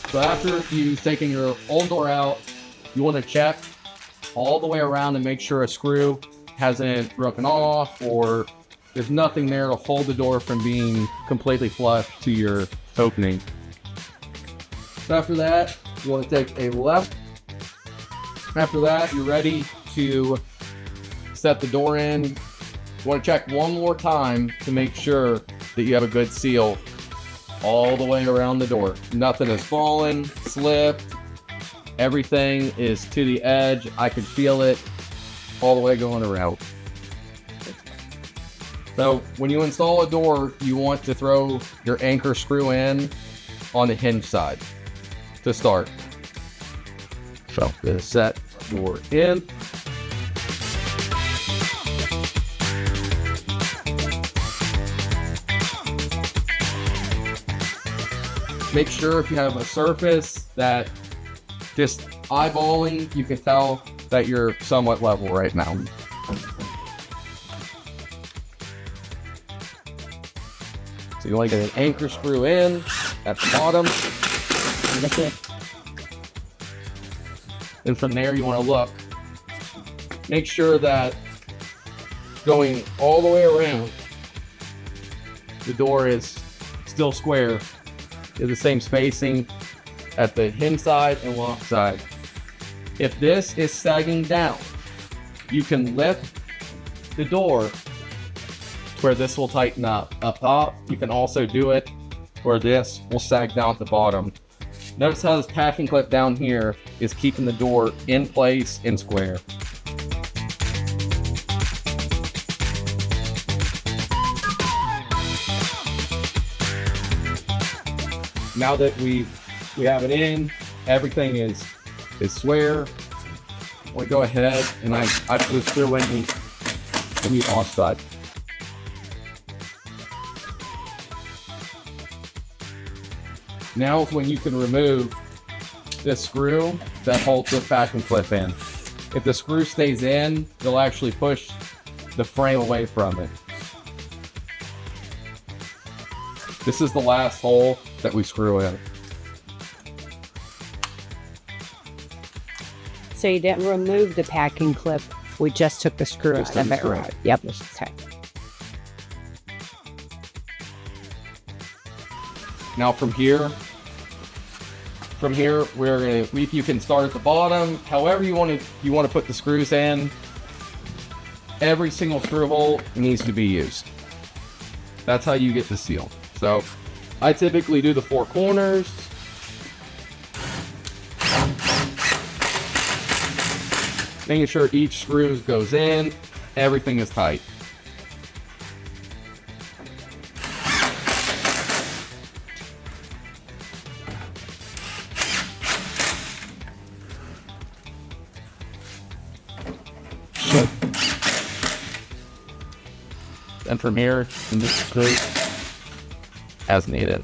So after you've taken your old door out, you want to check all the way around and make sure a screw hasn't broken off or there's nothing there to hold the door from being completely flush to your opening. So after that, you want to take a left. After that, you're ready to set the door in. You want to check one more time to make sure that you have a good seal all the way around the door. Nothing has fallen, slipped. Everything is to the edge. I can feel it all the way going around. So when you install a door, you want to throw your anchor screw in on the hinge side to start. So I'm gonna set door in. Make sure if you have a surface that just eyeballing, you can tell that you're somewhat level right now. So you want to get an anchor screw in at the bottom. And from there you want to look. Make sure that going all the way around, the door is still square. Is the same spacing at the hinge side and lock side. If this is sagging down, you can lift the door where this will tighten up. Up top, you can also do it where this will sag down at the bottom. Notice how this packing clip down here is keeping the door in place and square. Now that we have it in, everything is square. We go ahead and I put the screw in the offside. Now is when you can remove this screw that holds the packing clip in. If the screw stays in, it'll actually push the frame away from it. This is the last hole that we screw in. So you didn't remove the packing clip, we just took the screw out of it, right? Yep. Okay. Now from here, we're gonna, you can start at the bottom, however you want to put the screws in. Every single screw hole needs to be used. That's how you get the seal. So I typically do the 4 corners. Making sure each screw goes in, everything is tight. And from here, and this screw as needed.